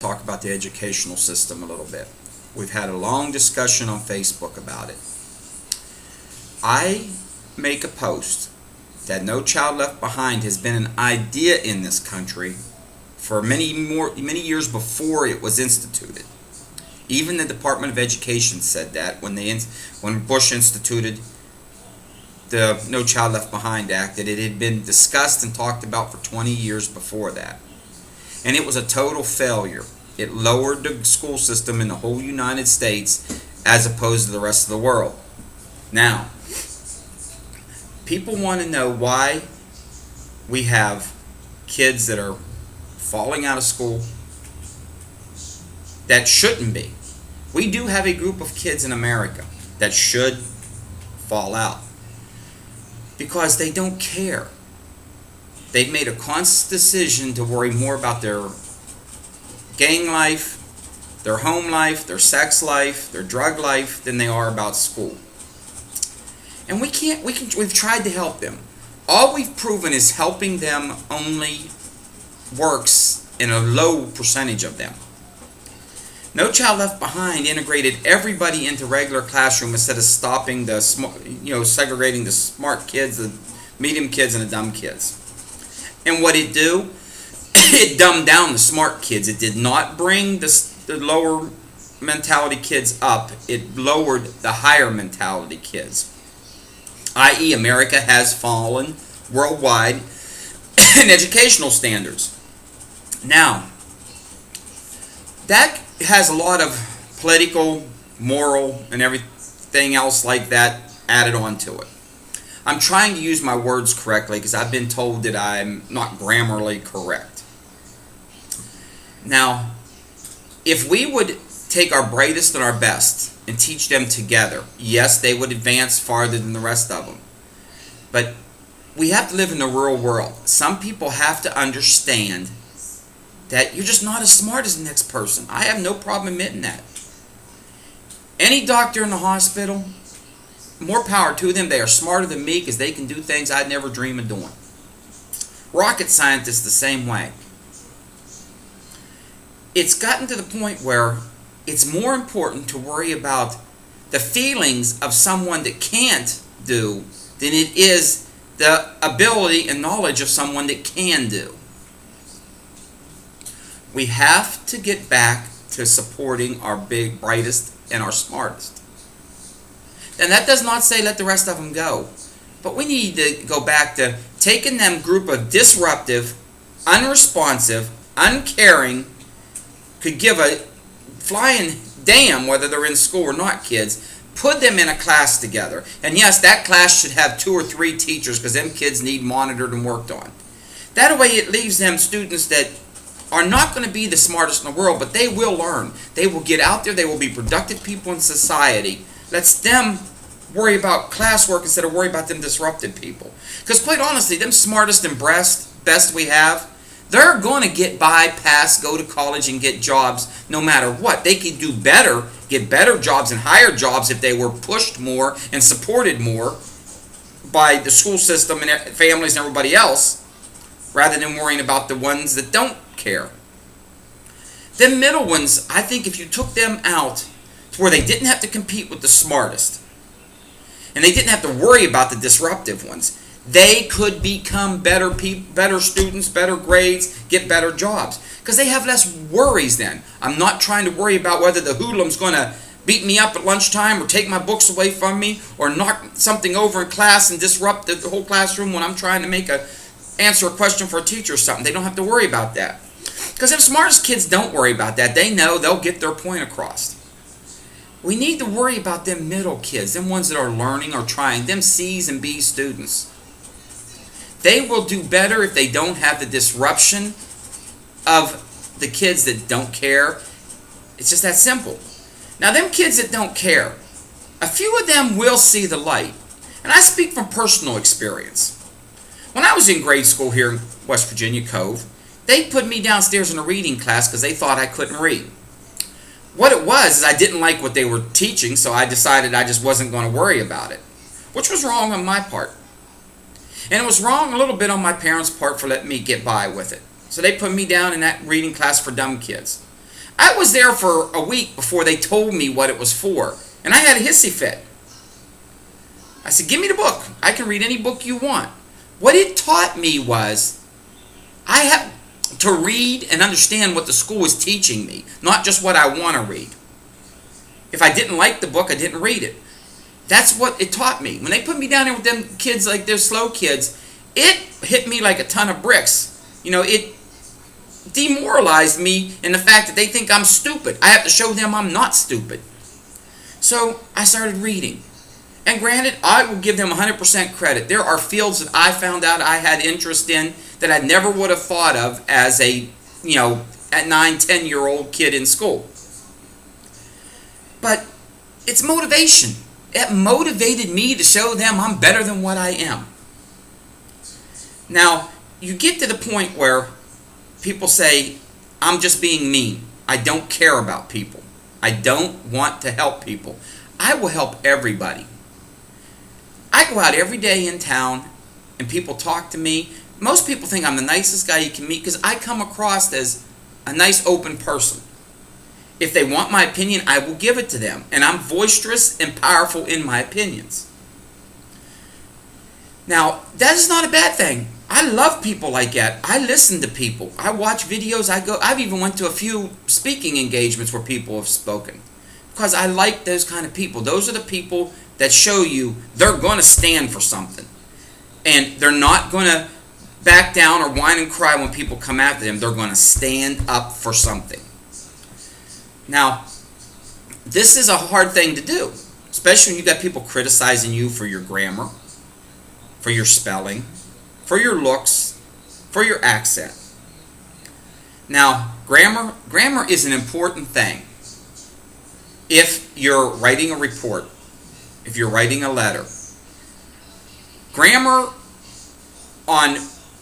Talk about the educational system a little bit. We've had a long discussion on Facebook about it. I make a post that No Child Left Behind has been an idea in this country for many years before it was instituted. Even the Department of Education said that when Bush instituted the No Child Left Behind Act, that it had been discussed and talked about for 20 years before that. And it was a total failure. It lowered the school system in the whole United States as opposed to the rest of the world. Now, people want to know why we have kids that are falling out of school that shouldn't be. We do have a group of kids in America that should fall out because they don't care. They've made a conscious decision to worry more about their gang life, their home life, their sex life, their drug life than they are about school. And we've tried to help them. All we've proven is helping them only works in a low percentage of them. No Child Left Behind integrated everybody into regular classroom instead of stopping segregating the smart kids, the medium kids, and the dumb kids. And what it do? It dumbed down the smart kids. It did not bring the lower mentality kids up. It lowered the higher mentality kids. I.e., America has fallen worldwide in educational standards. Now, that has a lot of political, moral, and everything else like that added on to it. I'm trying to use my words correctly because I've been told that I'm not grammarly correct. Now, if we would take our brightest and our best and teach them together, yes, they would advance farther than the rest of them. But we have to live in the real world. Some people have to understand that you're just not as smart as the next person. I have no problem admitting that. Any doctor in the hospital, more power to them. They are smarter than me because they can do things I'd never dream of doing. Rocket scientists the same way. It's gotten to the point where it's more important to worry about the feelings of someone that can't do than it is the ability and knowledge of someone that can do. We have to get back to supporting our big, brightest, and our smartest. And that does not say let the rest of them go. But we need to go back to taking them group of disruptive, unresponsive, uncaring, could give a flying damn whether they're in school or not kids, put them in a class together. And yes, that class should have 2 or 3 teachers because them kids need monitored and worked on. That way it leaves them students that are not going to be the smartest in the world, but they will learn. They will get out there. They will be productive people in society. Let's them worry about classwork instead of worry about them disrupted people. Because quite honestly, them smartest and best we have, they're going to get by, pass, go to college, and get jobs no matter what. They could do better, get better jobs and higher jobs if they were pushed more and supported more by the school system and families and everybody else, rather than worrying about the ones that don't care. The middle ones, I think if you took them out to where they didn't have to compete with the smartest, and they didn't have to worry about the disruptive ones, they could become better students, better grades, get better jobs. Because they have less worries then. I'm not trying to worry about whether the hoodlum's going to beat me up at lunchtime or take my books away from me or knock something over in class and disrupt the whole classroom when I'm trying to answer a question for a teacher or something. They don't have to worry about that. Because if smartest kids don't worry about that, they know they'll get their point across. We need to worry about them middle kids, them ones that are learning or trying, them C's and B's students. They will do better if they don't have the disruption of the kids that don't care. It's just that simple. Now, them kids that don't care, a few of them will see the light. And I speak from personal experience. When I was in grade school here in West Virginia, Cove, they put me downstairs in a reading class because they thought I couldn't read. What it was is I didn't like what they were teaching, so I decided I just wasn't going to worry about it, which was wrong on my part. And it was wrong a little bit on my parents' part for letting me get by with it. So they put me down in that reading class for dumb kids. I was there for a week before they told me what it was for. And I had a hissy fit. I said, give me the book. I can read any book you want. What it taught me was I have to read and understand what the school is teaching me, not just what I want to read. If I didn't like the book, I didn't read it. That's what it taught me. When they put me down there with them kids, like they're slow kids, it hit me like a ton of bricks. It demoralized me in the fact that they think I'm stupid. I have to show them I'm not stupid. So I started reading. And granted, I will give them 100% credit. There are fields that I found out I had interest in that I never would have thought of as a 9, 10-year-old kid in school. But it's motivation. It motivated me to show them I'm better than what I am. Now, you get to the point where people say, I'm just being mean. I don't care about people. I don't want to help people. I will help everybody. I go out every day in town and people talk to me. Most people think I'm the nicest guy you can meet because I come across as a nice, open person. If they want my opinion, I will give it to them. And I'm boisterous and powerful in my opinions. Now, that is not a bad thing. I love people like that. I listen to people. I watch videos. I've even went to a few speaking engagements where people have spoken. Because I like those kind of people. Those are the people that show you they're going to stand for something. And they're not going to back down or whine and cry when people come after them. They're going to stand up for something. Now, this is a hard thing to do. Especially when you got people criticizing you for your grammar, for your spelling, for your looks, for your accent. Now, grammar is an important thing. If you're writing a report, if you're writing a letter, grammar on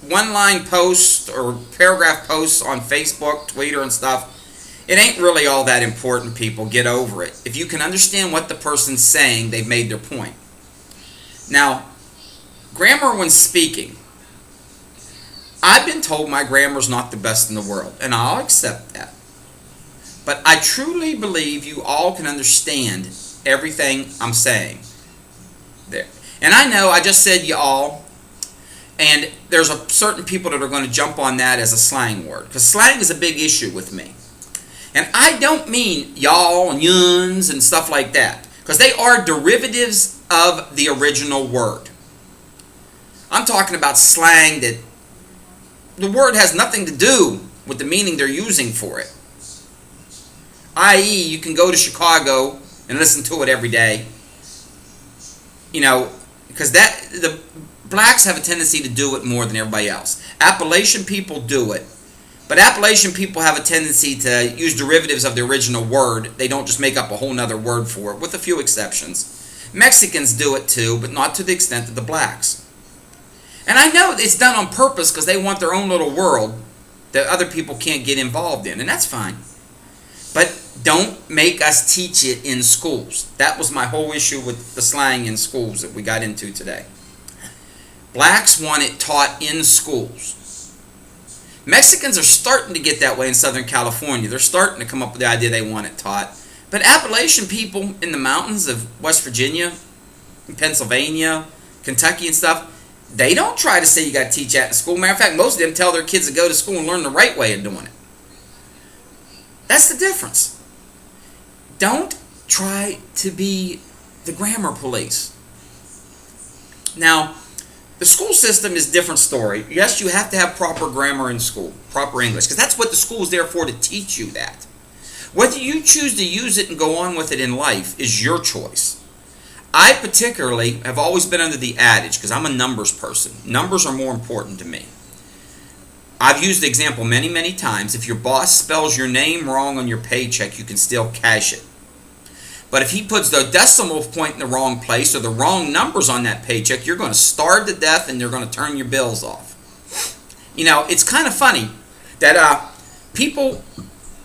one-line posts or paragraph posts on Facebook, Twitter, and stuff, it ain't really all that important, people. Get over it. If you can understand what the person's saying, they've made their point. Now, grammar when speaking. I've been told my grammar's not the best in the world, and I'll accept that. But I truly believe you all can understand everything I'm saying there. And I know I just said y'all, and there's a certain people that are going to jump on that as a slang word, because slang is a big issue with me. And I don't mean y'all and yuns and stuff like that, because they are derivatives of the original word. I'm talking about slang that the word has nothing to do with the meaning they're using for it. I.e., you can go to Chicago and listen to it every day. Because the blacks have a tendency to do it more than everybody else. Appalachian people do it. But Appalachian people have a tendency to use derivatives of the original word. They don't just make up a whole nother word for it, with a few exceptions. Mexicans do it too, but not to the extent of the blacks. And I know it's done on purpose because they want their own little world that other people can't get involved in, and that's fine. But don't make us teach it in schools. That was my whole issue with the slang in schools that we got into today. Blacks want it taught in schools. Mexicans are starting to get that way in Southern California. They're starting to come up with the idea they want it taught. But Appalachian people in the mountains of West Virginia, Pennsylvania, Kentucky and stuff, they don't try to say you got to teach that in school. Matter of fact, most of them tell their kids to go to school and learn the right way of doing it. That's the difference. Don't try to be the grammar police. Now, the school system is a different story. Yes, you have to have proper grammar in school, proper English, because that's what the school is there for, to teach you that. Whether you choose to use it and go on with it in life is your choice. I particularly have always been under the adage, because I'm a numbers person. Numbers are more important to me. I've used the example many, many times. If your boss spells your name wrong on your paycheck, you can still cash it. But if he puts the decimal point in the wrong place or the wrong numbers on that paycheck, you're going to starve to death and they're going to turn your bills off. It's kind of funny that people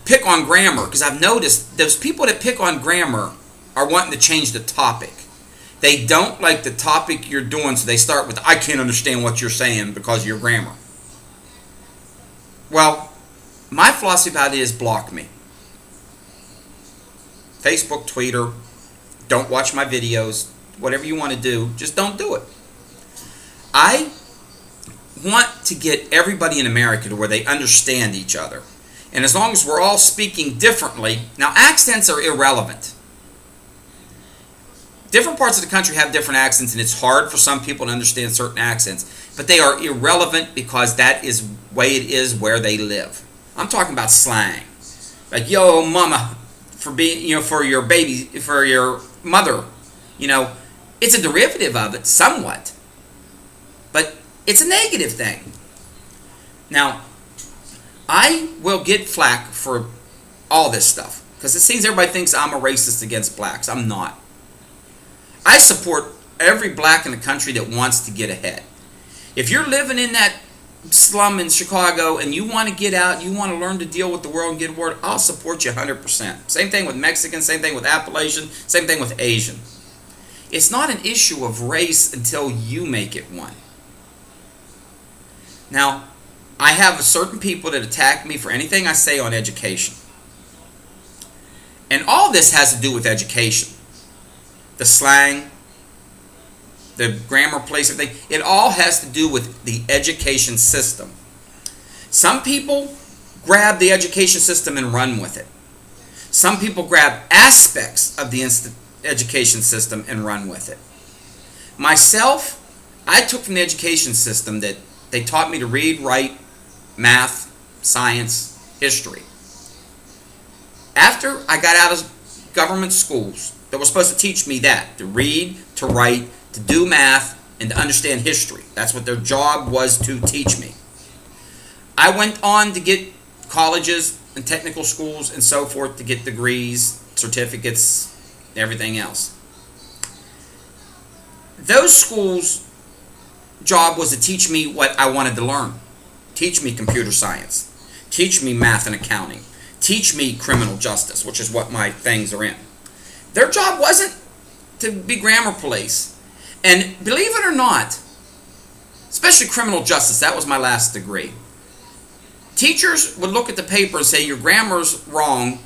pick on grammar, because I've noticed those people that pick on grammar are wanting to change the topic. They don't like the topic you're doing, so they start with, I can't understand what you're saying because of your grammar. Well, my philosophy about it is block me. Facebook, Twitter. Don't watch my videos. Whatever you want to do, just don't do it. I want to get everybody in America to where they understand each other. And as long as we're all speaking differently, now accents are irrelevant. Different parts of the country have different accents, and it's hard for some people to understand certain accents, but they are irrelevant because that is the way it is where they live. I'm talking about slang. Like, yo, mama, for being, for your baby, for your mother, it's a derivative of it somewhat, but it's a negative thing. Now, I will get flack for all this stuff because it seems everybody thinks I'm a racist against blacks. I'm not. I support every black in the country that wants to get ahead. If you're living in that slum in Chicago and you want to get out, you want to learn to deal with the world and get a word, I'll support you 100%. Same thing with Mexican, same thing with Appalachian, same thing with Asian. It's not an issue of race until you make it one. Now, I have certain people that attack me for anything I say on education. And all this has to do with education. The slang, the grammar place, everything. It all has to do with the education system. Some people grab the education system and run with it. Some people grab aspects of the education system and run with it. Myself, I took from the education system that they taught me to read, write, math, science, history. After I got out of government schools that were supposed to teach me that, to read, to write, to do math, and to understand history. That's what their job was to teach me. I went on to get colleges and technical schools and so forth to get degrees, certificates, everything else. Those schools' job was to teach me what I wanted to learn. Teach me computer science. Teach me math and accounting. Teach me criminal justice, which is what my things are in. Their job wasn't to be grammar police. And believe it or not, especially criminal justice, that was my last degree. Teachers would look at the paper and say, your grammar's wrong,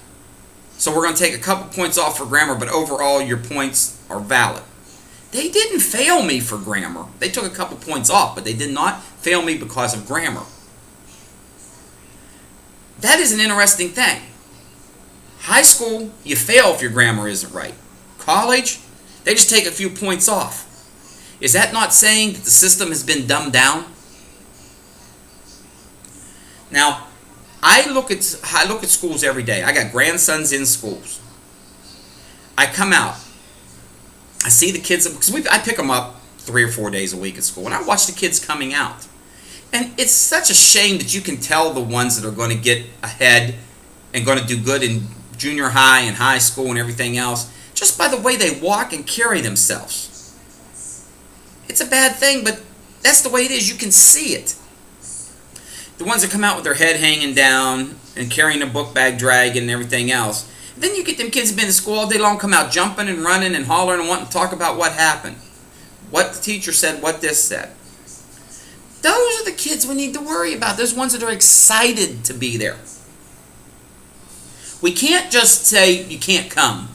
so we're going to take a couple points off for grammar, but overall your points are valid. They didn't fail me for grammar. They took a couple points off, but they did not fail me because of grammar. That is an interesting thing. High school, you fail if your grammar isn't right. College, they just take a few points off. Is that not saying that the system has been dumbed down? Now, I look at schools every day. I got grandsons in schools. I come out. I see the kids, because I pick them up 3 or 4 days a week at school, and I watch the kids coming out. And it's such a shame that you can tell the ones that are going to get ahead and going to do good in junior high and high school and everything else just by the way they walk and carry themselves. It's a bad thing, but that's the way it is. You can see it. The ones that come out with their head hanging down and carrying a book bag dragging and everything else. Then you get them kids that have been in school all day long, come out jumping and running and hollering and wanting to talk about what happened. What the teacher said, what this said. Those are the kids we need to worry about. Those ones that are excited to be there. We can't just say you can't come.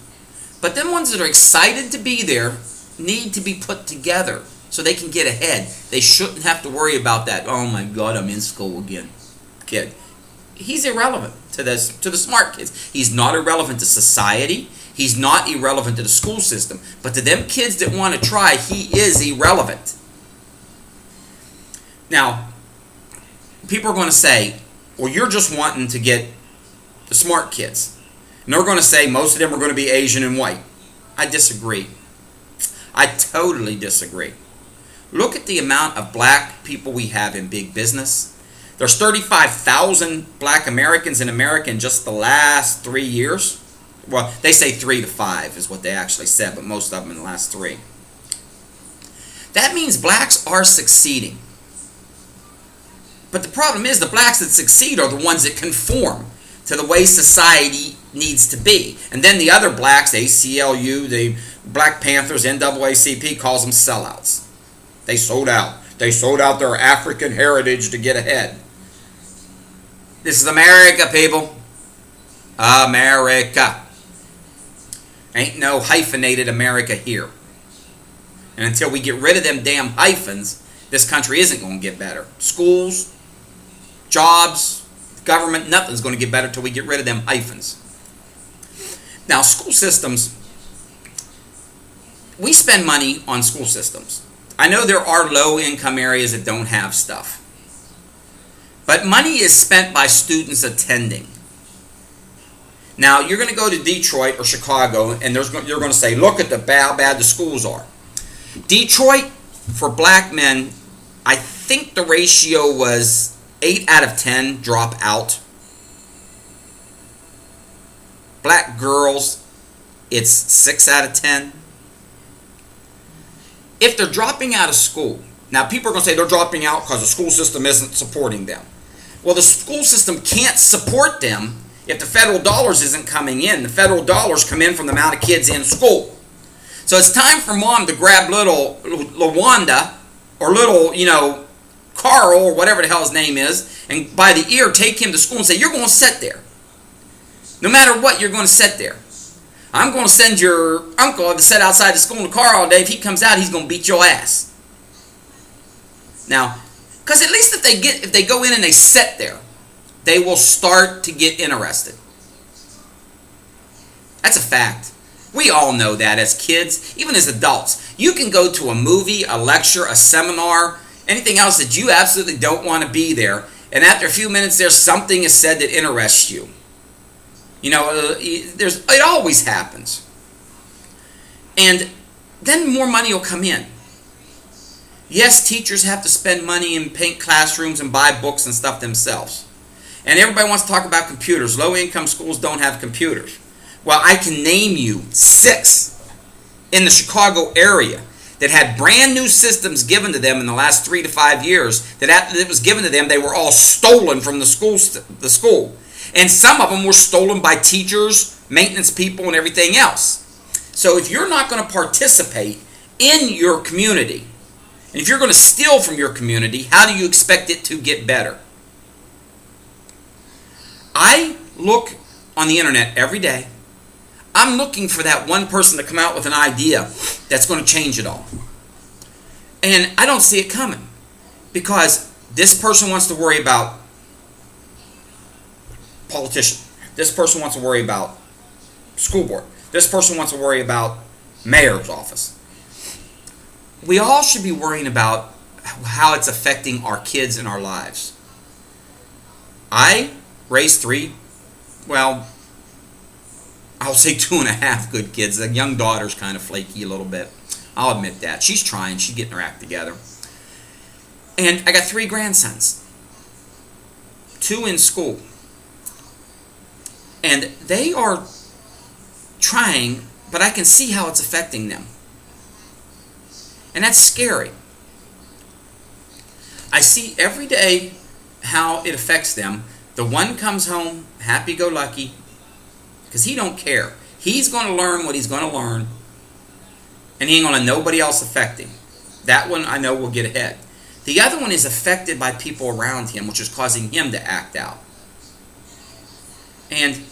But them ones that are excited to be there need to be put together so they can get ahead. They shouldn't have to worry about that, oh my God, I'm in school again, kid. He's irrelevant to the smart kids. He's not irrelevant to society. He's not irrelevant to the school system. But to them kids that want to try, he is irrelevant. Now, people are going to say, well, you're just wanting to get the smart kids. And they're going to say most of them are going to be Asian and white. I disagree. I totally disagree. Look at the amount of black people we have in big business. There's 35,000 black Americans in America in just the last 3 years. Well, they say 3 to 5 is what they actually said, but most of them in the last 3. That means blacks are succeeding. But the problem is the blacks that succeed are the ones that conform to the way society needs to be. And then the other blacks, ACLU, the Black Panthers, NAACP, calls them sellouts. They sold out. They sold out their African heritage to get ahead. This is America, people. America. Ain't no hyphenated America here. And until we get rid of them damn hyphens, this country isn't going to get better. Schools, jobs, government, nothing's going to get better until we get rid of them hyphens. Now, school systems, we spend money on school systems. I know there are low-income areas that don't have stuff. But money is spent by students attending. Now, you're going to go to Detroit or Chicago, and you're going to say, look at how bad the schools are. Detroit, for black men, I think the ratio was 8 out of 10 drop out. Black girls, it's 6 out of 10. If they're dropping out of school, now people are going to say they're dropping out because the school system isn't supporting them. Well, the school system can't support them if the federal dollars isn't coming in. The federal dollars come in from the amount of kids in school. So it's time for mom to grab little LaWanda or little, Carl or whatever the hell his name is, and by the ear take him to school and say, you're going to sit there. No matter what, you're going to sit there. I'm going to send your uncle to sit outside the school in the car all day. If he comes out, he's going to beat your ass. Now, because at least if they go in and they sit there, they will start to get interested. That's a fact. We all know that as kids, even as adults. You can go to a movie, a lecture, a seminar, anything else that you absolutely don't want to be there, and after a few minutes there, something is said that interests you. It always happens. And then more money will come in. Yes, teachers have to spend money and paint classrooms and buy books and stuff themselves. And everybody wants to talk about computers. Low-income schools don't have computers. Well, I can name you 6 in the Chicago area that had brand new systems given to them in the last 3 to 5 years, that after it was given to them, they were all stolen from the school. And some of them were stolen by teachers, maintenance people, and everything else. So if you're not going to participate in your community, and if you're going to steal from your community, how do you expect it to get better? I look on the internet every day. I'm looking for that one person to come out with an idea that's going to change it all. And I don't see it coming. Because this person wants to worry about politician. This person wants to worry about school board. This person wants to worry about mayor's office. We all should be worrying about how it's affecting our kids and our lives. I raised 3, I'll say 2.5 good kids. The young daughter's kind of flaky a little bit. I'll admit that. She's trying. She's getting her act together. And I got 3 grandsons. 2 in school. And they are trying, but I can see how it's affecting them. And that's scary. I see every day how it affects them. The one comes home happy-go-lucky because he don't care. He's going to learn what he's going to learn, and he ain't going to let nobody else affect him. That one I know will get ahead. The other one is affected by people around him, which is causing him to act out. And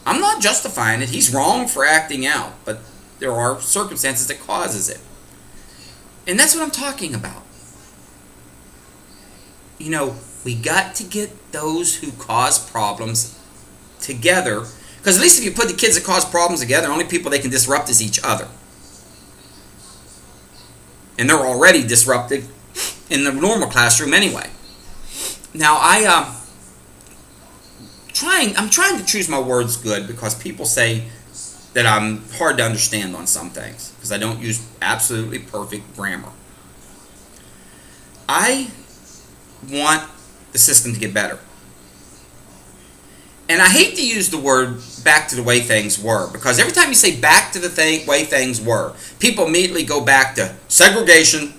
I'm not justifying it. He's wrong for acting out, but there are circumstances that causes it. And that's what I'm talking about. We got to get those who cause problems together. Because at least if you put the kids that cause problems together, the only people they can disrupt is each other. And they're already disrupted in the normal classroom anyway. Now, I'm trying to choose my words good because people say that I'm hard to understand on some things because I don't use absolutely perfect grammar. I want the system to get better. And I hate to use the word back to the way things were, because every time you say back to the way things were, people immediately go back to segregation,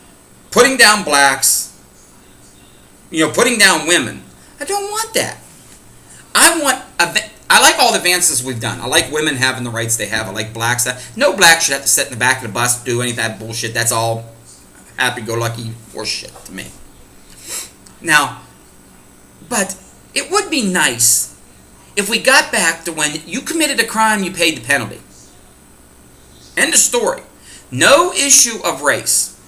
putting down blacks, putting down women. I don't want that. I like all the advances we've done. I like women having the rights they have. I like blacks. No black should have to sit in the back of the bus, do any of that bullshit. That's all happy-go-lucky horseshit to me. Now, but it would be nice if we got back to when you committed a crime, you paid the penalty. End of story. No issue of race.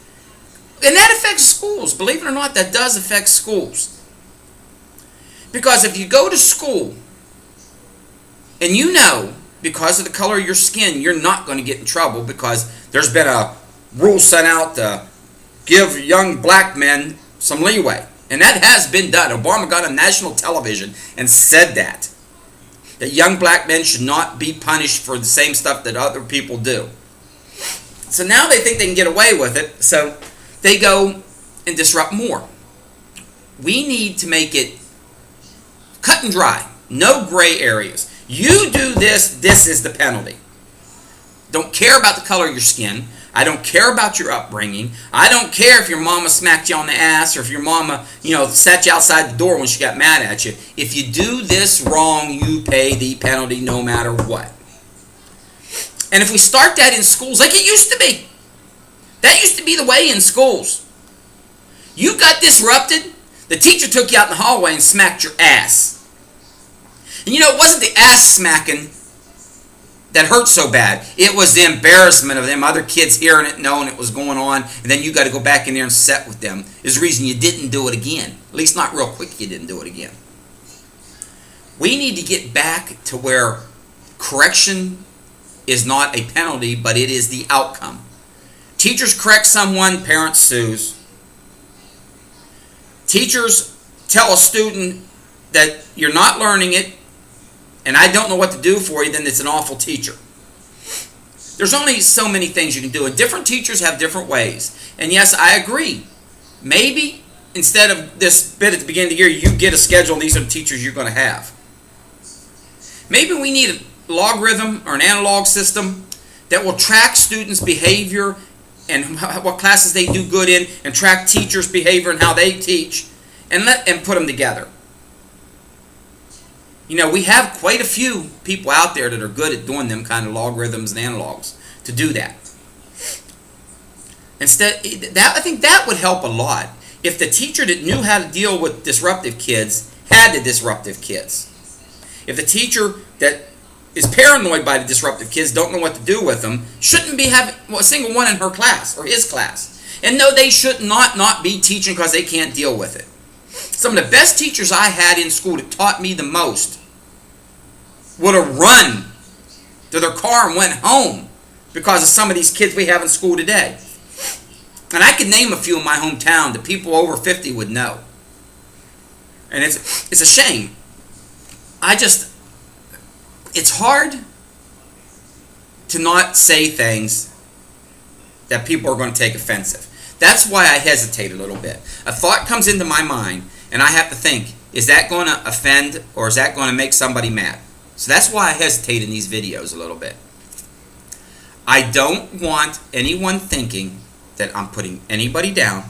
And that affects schools. Believe it or not, that does affect schools. Because if you go to school and you know because of the color of your skin you're not going to get in trouble because there's been a rule sent out to give young black men some leeway. And that has been done. Obama got on national television and said that young black men should not be punished for the same stuff that other people do. So now they think they can get away with it, so they go and disrupt more. We need to make it cut and dry. No gray areas. You do this, this is the penalty. Don't care about the color of your skin. I don't care about your upbringing. I don't care if your mama smacked you on the ass or if your mama, sat you outside the door when she got mad at you. If you do this wrong, you pay the penalty no matter what. And if we start that in schools like it used to be, that used to be the way in schools. You got disrupted, the teacher took you out in the hallway and smacked your ass. And it wasn't the ass smacking that hurt so bad. It was the embarrassment of them other kids hearing it, knowing it was going on, and then you got to go back in there and sit with them. Is the reason you didn't do it again. At least not real quick you didn't do it again. We need to get back to where correction is not a penalty, but it is the outcome. Teachers correct someone, parents sues. Teachers tell a student that you're not learning it, and I don't know what to do for you, then it's an awful teacher. There's only so many things you can do, and different teachers have different ways. And yes, I agree. Maybe instead of this bit at the beginning of the year, you get a schedule, and these are the teachers you're going to have. Maybe we need a logarithm or an analog system that will track students' behavior and what classes they do good in, and track teachers' behavior and how they teach, and put them together. We have quite a few people out there that are good at doing them kind of logarithms and analogs to do that. I think that would help a lot if the teacher that knew how to deal with disruptive kids had the disruptive kids. If the teacher that is paranoid by the disruptive kids, don't know what to do with them, shouldn't be having a single one in her class or his class. And no, they should not be teaching because they can't deal with it. Some of the best teachers I had in school that taught me the most would have run to their car and went home because of some of these kids we have in school today. And I could name a few in my hometown that people over 50 would know. And it's a shame. It's hard to not say things that people are going to take offensive. That's why I hesitate a little bit. A thought comes into my mind, and I have to think, is that going to offend or is that going to make somebody mad? So that's why I hesitate in these videos a little bit. I don't want anyone thinking that I'm putting anybody down.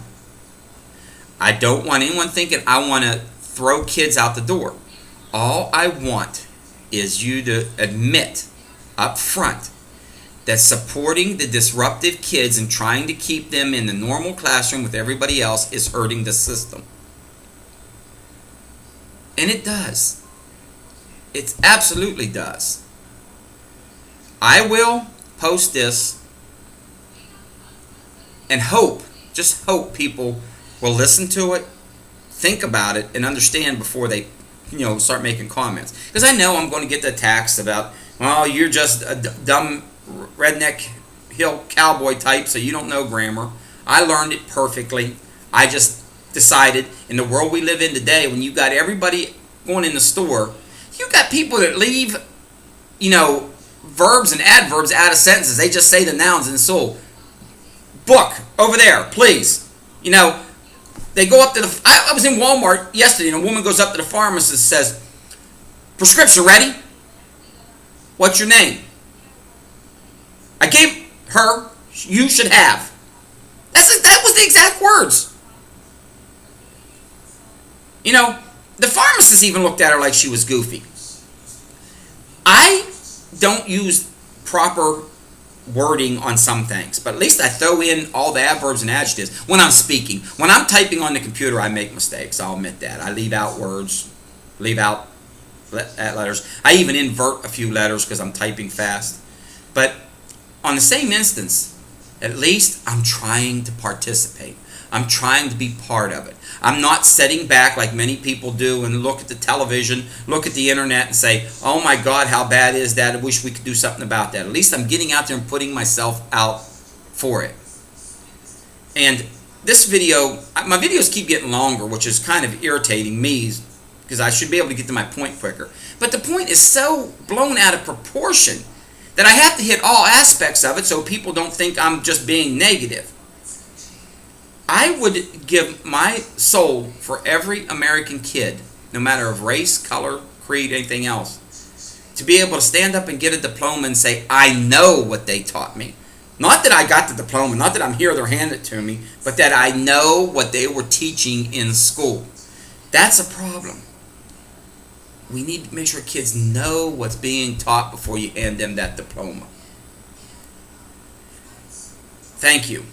I don't want anyone thinking I want to throw kids out the door. All I want is you to admit up front that supporting the disruptive kids and trying to keep them in the normal classroom with everybody else is hurting the system. And it does. It absolutely does. I will post this and just hope people will listen to it, think about it, and understand before they start making comments. Because I know I'm going to get the attacks about, well, you're just a dumb redneck hill cowboy type, so you don't know grammar. I learned it perfectly. I just decided in the world we live in today, when you got everybody going in the store, you got people that leave, verbs and adverbs out of sentences. They just say the nouns and so. Book over there, please. They go up to the. I was in Walmart yesterday, and a woman goes up to the pharmacist and says, "Prescription ready? What's your name?" I gave her, "You should have." That was the exact words. The pharmacist even looked at her like she was goofy. I don't use proper wording on some things, but at least I throw in all the adverbs and adjectives when I'm speaking. When I'm typing on the computer, I make mistakes. I'll admit that. I leave out words, leave out letters. I even invert a few letters because I'm typing fast. But on the same instance, at least I'm trying to participate. I'm trying to be part of it. I'm not sitting back like many people do and look at the television, look at the internet and say, oh my God, how bad is that? I wish we could do something about that. At least I'm getting out there and putting myself out for it. And this video, my videos keep getting longer, which is kind of irritating me because I should be able to get to my point quicker. But the point is so blown out of proportion that I have to hit all aspects of it so people don't think I'm just being negative. I would give my soul for every American kid, no matter of race, color, creed, anything else, to be able to stand up and get a diploma and say, I know what they taught me. Not that I got the diploma, not that I'm here, they're handing it to me, but that I know what they were teaching in school. That's a problem. We need to make sure kids know what's being taught before you hand them that diploma. Thank you.